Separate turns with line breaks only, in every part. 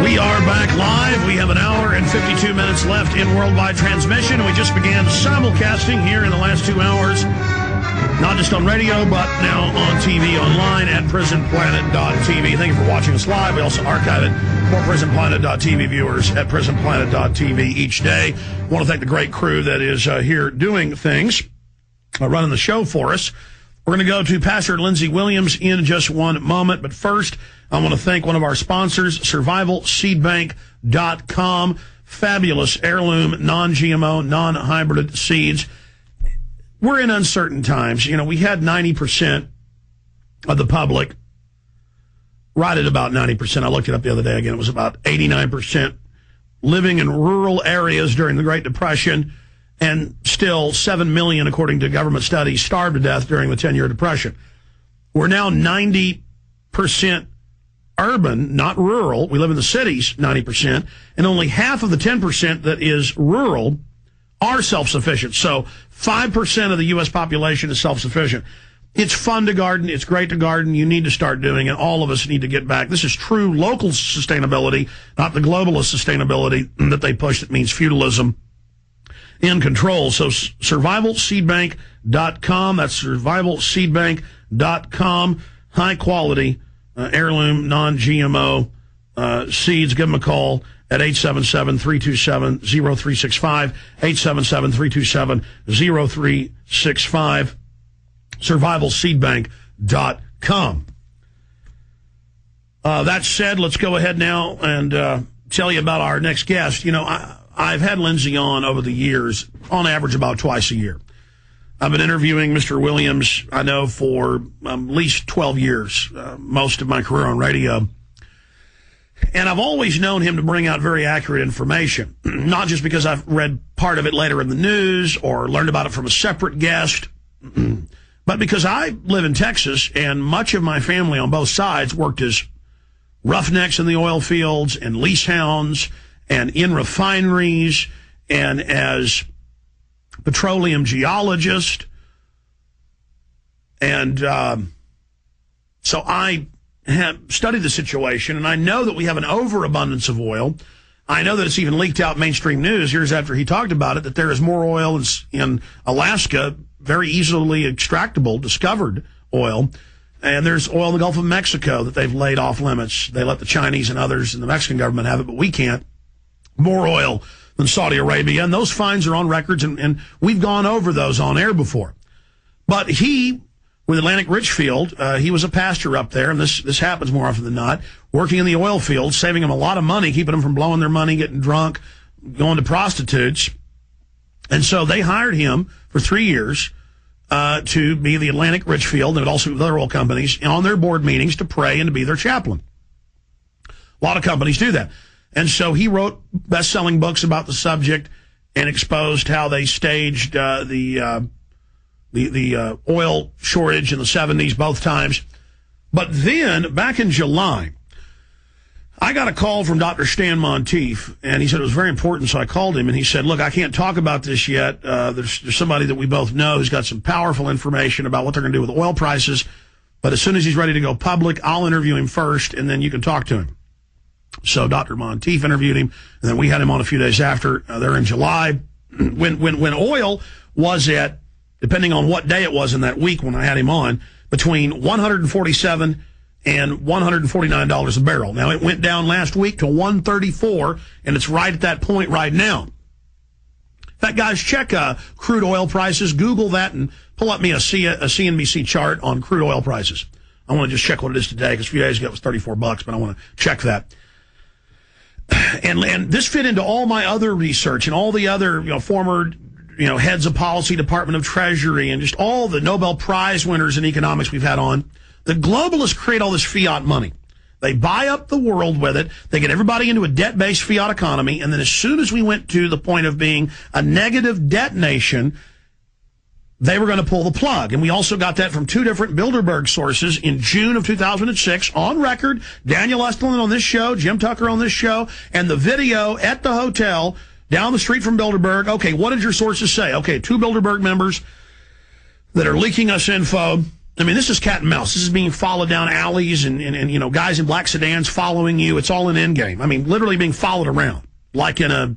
We are back live. We have an hour and 52 minutes left in worldwide transmission. We just began simulcasting here in the last 2 hours, not just on radio, but now on TV online at prisonplanet.tv. Thank you for watching us live. We also archive it for prisonplanet.tv viewers at prisonplanet.tv each day. I want to thank the great crew that is here doing things, running the show for us. We're going to go to Pastor Lindsey Williams in just one moment. But first, I want to thank one of our sponsors, survivalseedbank.com. Fabulous heirloom, non-GMO, non-hybrid seeds. We're in uncertain times. You know, we had 90% of the public, right at about 90%. I looked it up the other day again. It was about 89% living in rural areas during the Great Depression. And still 7 million, according to government studies, starved to death during the 10-year depression. We're now 90% urban, not rural. We live in the cities, 90%, and only half of the 10% that is rural are self-sufficient. So 5% of the U.S. population is self-sufficient. It's fun to garden. It's great to garden. You need to start doing it. All of us need to get back. This is true local sustainability, not the globalist sustainability that they push that means feudalism in control. So survivalseedbank.com. That's survivalseedbank.com. High quality heirloom, non-GMO seeds. Give them a call at 877-327-0365. 877-327-0365. survivalseedbank.com. That said, let's go ahead now and tell you about our next guest. You know, I've had Lindsey on over the years, on average about twice a year. I've been interviewing Mr. Williams, I know, for at least 12 years, most of my career on radio. And I've always known him to bring out very accurate information, not just because I've read part of it later in the news or learned about it from a separate guest, but because I live in Texas and much of my family on both sides worked as roughnecks in the oil fields and lease hounds and in refineries, and as petroleum geologist. And so I have studied the situation, and I know that we have an overabundance of oil. I know that it's even leaked out mainstream news years after he talked about it, that there is more oil in Alaska, very easily extractable, discovered oil. And there's oil in the Gulf of Mexico that they've laid off limits. They let the Chinese and others in the Mexican government have it, but we can't. More oil than Saudi Arabia, and those fines are on records, and we've gone over those on air before. But he, with Atlantic Richfield, he was a pastor up there, and this happens more often than not, working in the oil field, saving them a lot of money, keeping them from blowing their money, getting drunk, going to prostitutes. And so they hired him for 3 years to be the Atlantic Richfield, and also with other oil companies, on their board meetings to pray and to be their chaplain. A lot of companies do that. And so he wrote best-selling books about the subject and exposed how they staged the oil shortage in the 70s both times. But then, back in July, I got a call from Dr. Stan Monteith, and he said it was very important, so I called him, and he said, look, I can't talk about this yet. There's somebody that we both know who's got some powerful information about what they're going to do with oil prices, but as soon as he's ready to go public, I'll interview him first, and then you can talk to him. So Dr. Monteith interviewed him, and then we had him on a few days after. There in July, when oil was at, depending on what day it was in that week when I had him on, between $147 and $149 a barrel. Now, it went down last week to $134, and it's right at that point right now. In fact, guys, check crude oil prices. Google that and pull up me a CNBC chart on crude oil prices. I want to just check what it is today, because a few days ago it was $34, but I want to check that. And this fit into all my other research and all the other, former, heads of policy, Department of Treasury, and just all the Nobel Prize winners in economics we've had on. The globalists create all this fiat money. They buy up the world with it. They get everybody into a debt-based fiat economy. And then as soon as we went to the point of being a negative debt nation, they were going to pull the plug. And we also got that from 2 different Bilderberg sources in June of 2006, on record. Daniel Estlin on this show, Jim Tucker on this show, and the video at the hotel down the street from Bilderberg. Okay, what did your sources say? Okay, 2 Bilderberg members that are leaking us info I mean, this is cat and mouse. This is being followed down alleys and you know, guys in black sedans following you. It's all an end game. I mean, literally being followed around. Like in the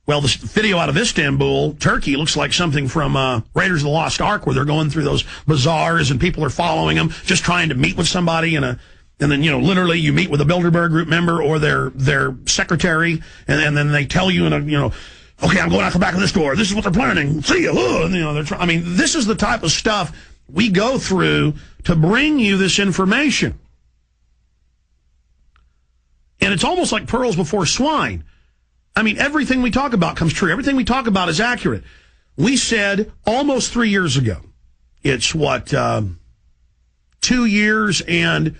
video out of Istanbul, Turkey, looks like something from Raiders of the Lost Ark, where they're going through those bazaars and people are following them, just trying to meet with somebody and then, you know, literally you meet with a Bilderberg group member or their secretary, and then they tell you okay, I'm going out the back of this door. This is what they're planning. See you. And, you know, I mean, this is the type of stuff we go through to bring you this information. And it's almost like pearls before swine. I mean, everything we talk about comes true. Everything we talk about is accurate. We said almost 3 years ago, it's 2 years and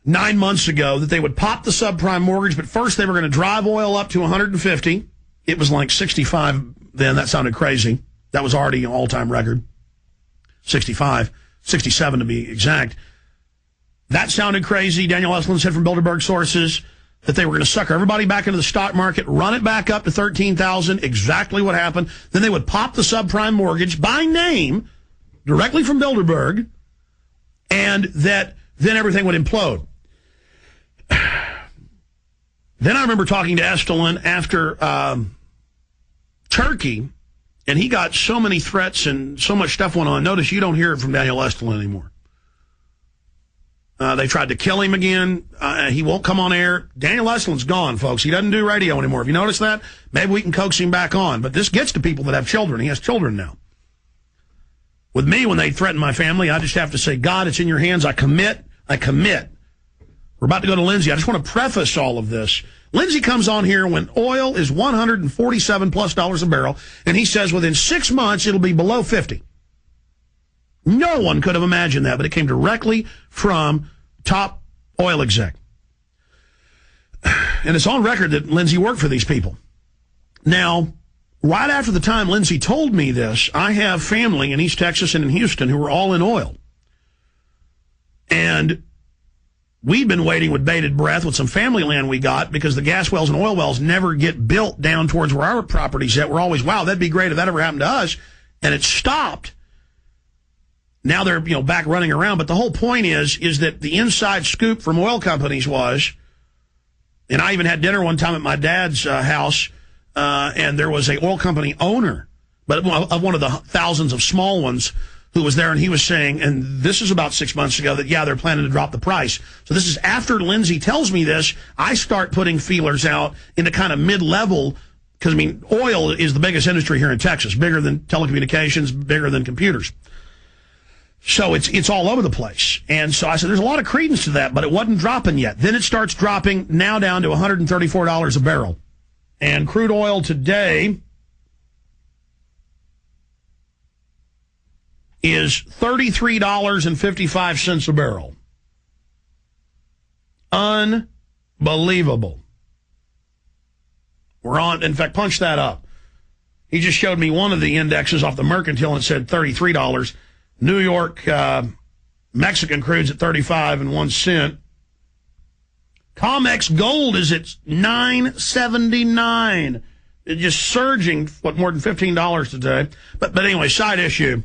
9 months ago, that they would pop the subprime mortgage, but first they were going to drive oil up to 150. It was like 65 then. That sounded crazy. That was already an all-time record. 65, 67 to be exact. That sounded crazy. Daniel Esselin said from Bilderberg sources that they were going to sucker everybody back into the stock market, run it back up to 13,000, exactly what happened. Then they would pop the subprime mortgage by name directly from Bilderberg, and that then everything would implode. Then I remember talking to Estelin after Turkey, and he got so many threats and so much stuff went on. Notice you don't hear it from Daniel Estelin anymore. They tried to kill him again. He won't come on air. Daniel Esselin's gone, folks. He doesn't do radio anymore. Have you noticed that? Maybe we can coax him back on. But this gets to people that have children. He has children now. With me, when they threaten my family, I just have to say, God, it's in your hands. I commit. We're about to go to Lindsey. I just want to preface all of this. Lindsey comes on here when oil is $147+ a barrel, and he says within 6 months it'll be below 50. No one could have imagined that, but it came directly from top oil exec. And it's on record that Lindsey worked for these people. Now, right after the time Lindsey told me this, I have family in East Texas and in Houston who are all in oil. And we've been waiting with bated breath with some family land we got, because the gas wells and oil wells never get built down towards where our property's at. We're always, wow, that'd be great if that ever happened to us. And it stopped. Now they're, back running around. But the whole point is that the inside scoop from oil companies was, and I even had dinner one time at my dad's house, and there was a oil company owner, but of one of the thousands of small ones, who was there, and he was saying, and this is about 6 months ago, that, yeah, they're planning to drop the price. So this is after Lindsey tells me this, I start putting feelers out into kind of mid-level, because, oil is the biggest industry here in Texas, bigger than telecommunications, bigger than computers. So it's all over the place. And so I said, there's a lot of credence to that, but it wasn't dropping yet. Then it starts dropping, now down to $134 a barrel. And crude oil today is $33.55 a barrel. Unbelievable. We're on, in fact, punch that up. He just showed me one of the indexes off the Mercantile and it said $33. New York Mexican crude's at 35.01 cents. COMEX gold is at $9.79. It's just surging, more than $15 today. But anyway, side issue.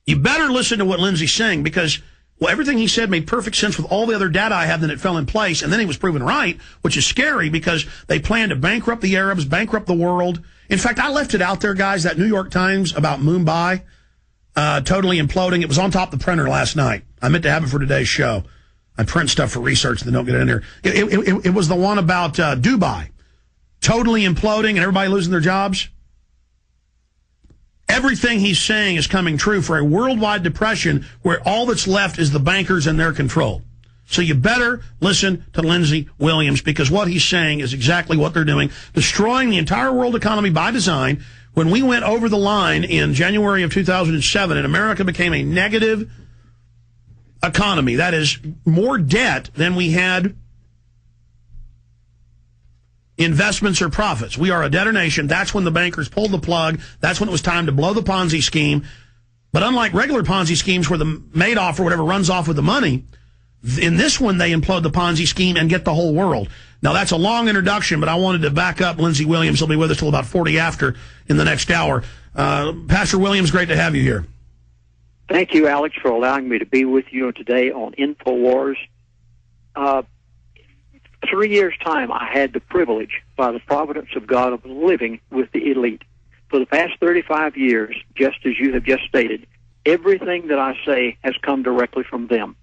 You better listen to what Lindsey's saying, because everything he said made perfect sense with all the other data I have, then it fell in place, and then he was proven right, which is scary because they plan to bankrupt the Arabs, bankrupt the world. In fact, I left it out there, guys, that New York Times about Mumbai totally imploding. It was on top of the printer last night. I meant to have it for today's show. I print stuff for research that don't get in there. It was the one about Dubai totally imploding and everybody losing their jobs. Everything he's saying is coming true for a worldwide depression where all that's left is the bankers and their control. So you better listen to Lindsey Williams, because what he's saying is exactly what they're doing, destroying the entire world economy by design. When we went over the line in January of 2007 and America became a negative economy, that is more debt than we had investments or profits. We are a debtor nation. That's when the bankers pulled the plug. That's when it was time to blow the Ponzi scheme. But unlike regular Ponzi schemes where the Madoff or whatever runs off with the money, in this one they implode the Ponzi scheme and get the whole world. Now, that's a long introduction, but I wanted to back up Lindsey Williams. He'll be with us till about 40 after in the next hour. Pastor Williams, great to have you here.
Thank you, Alex, for allowing me to be with you today on InfoWars. 3 years' time, I had the privilege, by the providence of God, of living with the elite. For the past 35 years, just as you have just stated, everything that I say has come directly from them.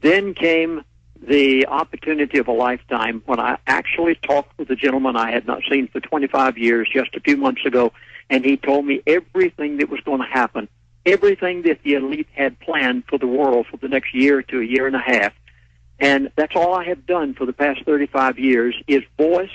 Then came the opportunity of a lifetime when I actually talked with a gentleman I had not seen for 25 years just a few months ago, and he told me everything that was going to happen, everything that the elite had planned for the world for the next year to a year and a half. And that's all I have done for the past 35 years is voice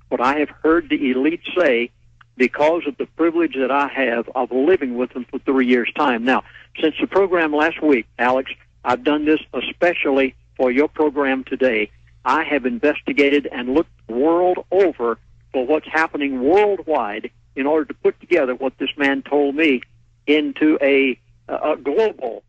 what I have heard the elite say because of the privilege that I have of living with them for 3 years' time. Now, since the program last week, Alex, I've done this especially for your program today. I have investigated and looked the world over for what's happening worldwide in order to put together what this man told me into a global